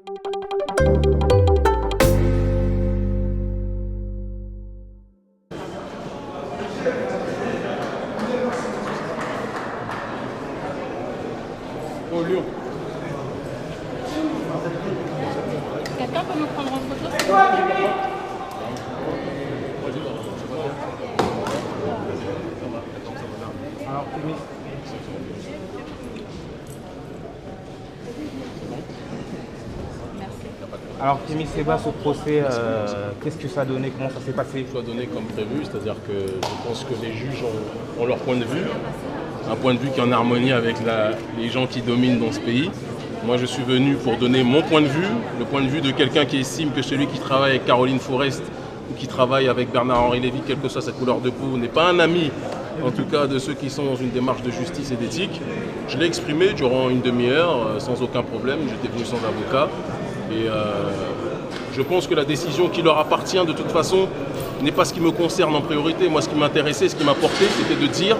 Au Lyon. Quelqu'un peut me prendre en photo? Alors, Kémy Séba, ce procès, qu'est-ce que ça a donné? Comment ça s'est passé? Ça a donné comme prévu, c'est-à-dire que je pense que les juges ont leur point de vue, un point de vue qui est en harmonie avec les gens qui dominent dans ce pays. Moi, je suis venu pour donner mon point de vue, le point de vue de quelqu'un qui estime que celui qui travaille avec Caroline Forest ou qui travaille avec Bernard-Henri Lévy, quelle que soit sa couleur de peau, n'est pas un ami, en tout cas de ceux qui sont dans une démarche de justice et d'éthique. Je l'ai exprimé durant une demi-heure, sans aucun problème, j'étais venu sans avocat. Et je pense que la décision qui leur appartient de toute façon n'est pas ce qui me concerne en priorité. Moi, ce qui m'intéressait, ce qui m'a porté, c'était de dire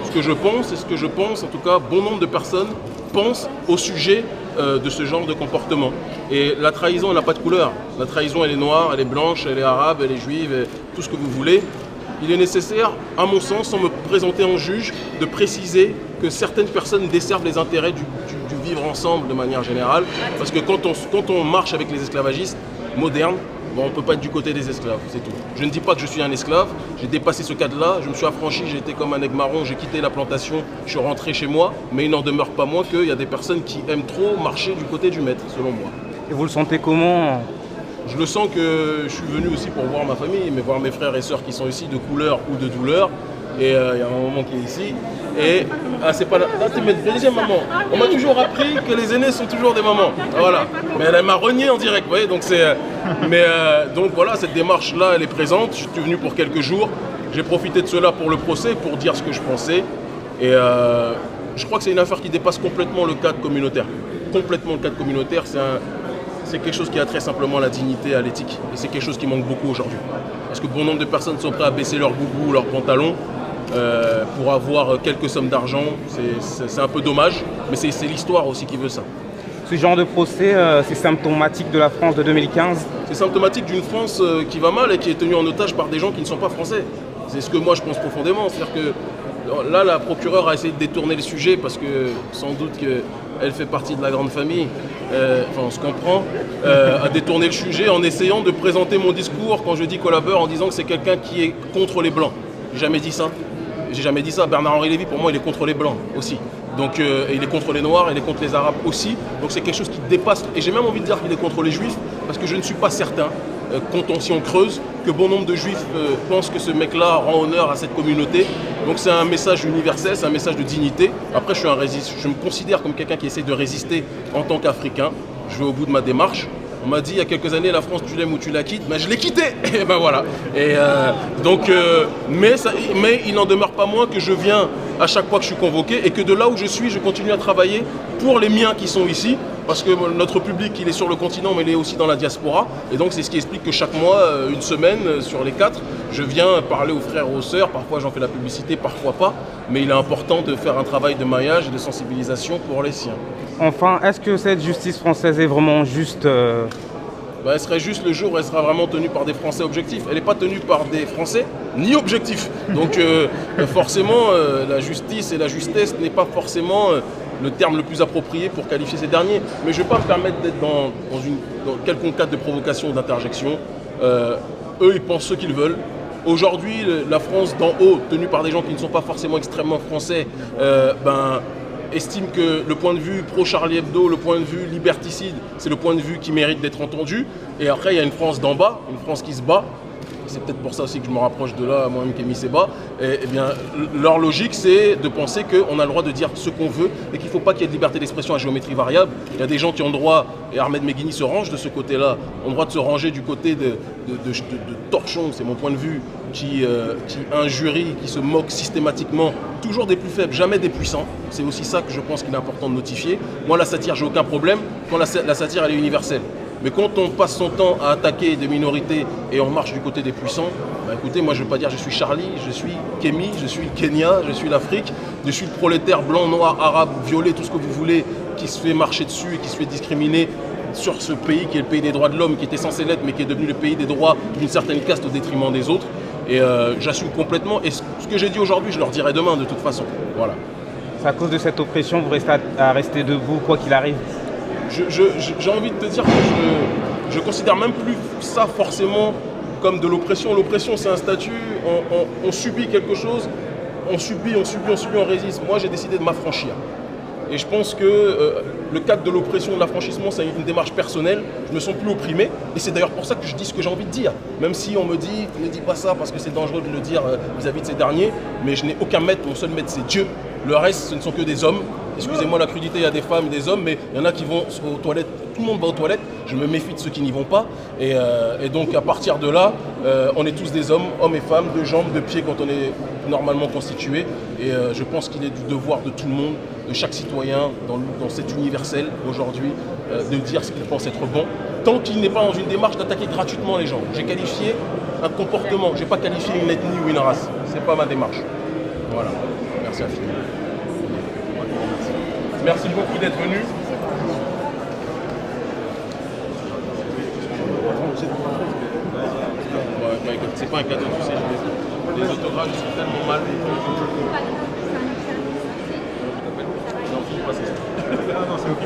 ce que je pense et ce que je pense, en tout cas, bon nombre de personnes pensent au sujet de ce genre de comportement. Et la trahison, elle n'a pas de couleur. La trahison, elle est noire, elle est blanche, elle est arabe, elle est juive, et tout ce que vous voulez. Il est nécessaire, à mon sens, sans me présenter en juge, de préciser que certaines personnes desservent les intérêts du vivre ensemble de manière générale. Parce que quand on marche avec les esclavagistes modernes, bon, on ne peut pas être du côté des esclaves, c'est tout. Je ne dis pas que je suis un esclave, j'ai dépassé ce cadre-là, je me suis affranchi, j'ai été comme un aigle marron, j'ai quitté la plantation, je suis rentré chez moi, mais il n'en demeure pas moins qu'il y a des personnes qui aiment trop marcher du côté du maître, selon moi. Et vous le sentez comment? Je le sens que je suis venu aussi pour voir ma famille, mais voir mes frères et sœurs qui sont ici de couleur ou de douleur. Et il y a un maman qui est ici. Et c'est pas là, c'est ma deuxième maman. On m'a toujours appris que les aînés sont toujours des mamans. Voilà. Mais elle m'a renié en direct, vous voyez. Donc donc voilà, cette démarche-là, elle est présente. Je suis venu pour quelques jours. J'ai profité de cela pour le procès, pour dire ce que je pensais. Et je crois que c'est une affaire qui dépasse complètement le cadre communautaire. Complètement le cadre communautaire, c'est quelque chose qui a trait simplement à la dignité, à l'éthique. Et c'est quelque chose qui manque beaucoup aujourd'hui. Parce que bon nombre de personnes sont prêtes à baisser leurs boubous, leurs pantalons pour avoir quelques sommes d'argent. C'est un peu dommage, mais c'est l'histoire aussi qui veut ça. Ce genre de procès, c'est symptomatique de la France de 2015? C'est symptomatique d'une France qui va mal et qui est tenue en otage par des gens qui ne sont pas français. C'est ce que moi je pense profondément. C'est-à-dire que là, la procureure a essayé de détourner le sujet parce que sans doute qu'elle fait partie de la grande famille, enfin on se comprend, a détourné le sujet en essayant de présenter mon discours quand je dis collabeur en disant que c'est quelqu'un qui est contre les Blancs. J'ai jamais dit ça. J'ai jamais dit ça. Bernard-Henri Lévy, pour moi, il est contre les Blancs aussi. Donc, il est contre les Noirs, il est contre les Arabes aussi. Donc c'est quelque chose qui dépasse. Et j'ai même envie de dire qu'il est contre les Juifs, parce que je ne suis pas certain, si on creuse, que bon nombre de Juifs pensent que ce mec-là rend honneur à cette communauté. Donc c'est un message universel, c'est un message de dignité. Après, je me considère comme quelqu'un qui essaie de résister en tant qu'Africain. Je vais au bout de ma démarche. On m'a dit il y a quelques années, la France, tu l'aimes ou tu la quittes. Ben, je l'ai quittée. Et ben voilà. Et mais il n'en demeure pas moins que je viens à chaque fois que je suis convoqué et que de là où je suis, je continue à travailler pour les miens qui sont ici. Parce que notre public, il est sur le continent, mais il est aussi dans la diaspora. Et donc, c'est ce qui explique que chaque mois, une semaine sur les 4, je viens parler aux frères et aux sœurs. Parfois, j'en fais la publicité, parfois pas. Mais il est important de faire un travail de maillage et de sensibilisation pour les siens. Enfin, est-ce que cette justice française est vraiment juste? Elle serait juste le jour où elle sera vraiment tenue par des Français objectifs. Elle n'est pas tenue par des Français ni objectifs. Donc forcément, la justice et la justesse n'est pas forcément le terme le plus approprié pour qualifier ces derniers. Mais je ne vais pas me permettre d'être dans quelconque cadre de provocation ou d'interjection. Eux, ils pensent ce qu'ils veulent. Aujourd'hui, la France d'en haut, tenue par des gens qui ne sont pas forcément extrêmement français, estime que le point de vue pro-Charlie Hebdo, le point de vue liberticide, c'est le point de vue qui mérite d'être entendu. Et après, il y a une France d'en bas, une France qui se bat. C'est peut-être pour ça aussi que je me rapproche de là, moi-même Kémy Séba. Et bien, leur logique, c'est de penser qu'on a le droit de dire ce qu'on veut et qu'il ne faut pas qu'il y ait de liberté d'expression à géométrie variable. Il y a des gens qui ont le droit, et Ahmed Meghini se range de ce côté-là, ont le droit de se ranger du côté de torchons, c'est mon point de vue, qui injurient, qui se moquent systématiquement, toujours des plus faibles, jamais des puissants. C'est aussi ça que je pense qu'il est important de notifier. Moi, la satire, j'ai aucun problème quand la satire, elle est universelle. Mais quand on passe son temps à attaquer des minorités et on marche du côté des puissants, écoutez, moi je ne veux pas dire je suis Charlie, je suis Kémy, je suis le Kenya, je suis l'Afrique, je suis le prolétaire blanc, noir, arabe, violet, tout ce que vous voulez, qui se fait marcher dessus et qui se fait discriminer sur ce pays qui est le pays des droits de l'homme, qui était censé l'être, mais qui est devenu le pays des droits d'une certaine caste au détriment des autres. Et j'assume complètement. Et ce que j'ai dit aujourd'hui, je leur dirai demain de toute façon. Voilà. C'est à cause de cette oppression, vous restez à rester debout, quoi qu'il arrive? J'ai envie de te dire que je considère même plus ça forcément comme de l'oppression. L'oppression, c'est un statut, on subit quelque chose, on subit, on résiste. Moi, j'ai décidé de m'affranchir. Et je pense que le cadre de l'oppression, de l'affranchissement, c'est une démarche personnelle. Je me sens plus opprimé. Et c'est d'ailleurs pour ça que je dis ce que j'ai envie de dire. Même si on me dit, ne dis pas ça parce que c'est dangereux de le dire vis-à-vis de ces derniers. Mais je n'ai aucun maître, mon seul maître, c'est Dieu. Le reste, ce ne sont que des hommes. Excusez-moi la crudité, il y a des femmes et des hommes, mais il y en a qui vont aux toilettes. Tout le monde va aux toilettes. Je me méfie de ceux qui n'y vont pas. Et donc, à partir de là, on est tous des hommes et femmes, de jambes, de pieds quand on est normalement constitué. Et je pense qu'il est du devoir de tout le monde, de chaque citoyen dans cet universel aujourd'hui, de dire ce qu'il pense être bon, tant qu'il n'est pas dans une démarche d'attaquer gratuitement les gens. J'ai qualifié un comportement, je n'ai pas qualifié une ethnie ou une race. Ce n'est pas ma démarche. Voilà. Merci infiniment. Merci beaucoup d'être venu. Ouais, écoute, c'est pas un cadeau, tu sais. Les autographes, ils sont tellement mal. Non, je pas ça. Non, c'est ok.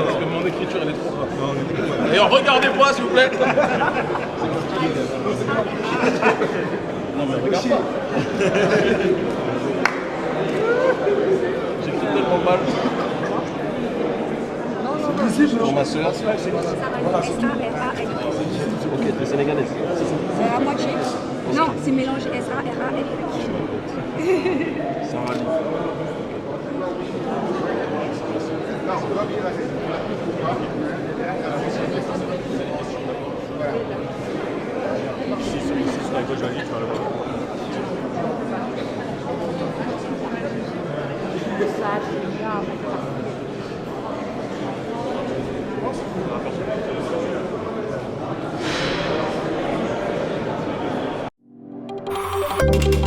Parce que mon écriture, elle est trop grave. D'ailleurs, regardez-moi, s'il vous plaît. Non, mais regarde pas. J'écris tellement mal. Pour ma soeur. Ok, t'es sénégalaise. C'est à moitié. Non, c'est mélange S-A-R-A-L. Sarah Ali. Sur la gauche, tu vas le voir. Ça,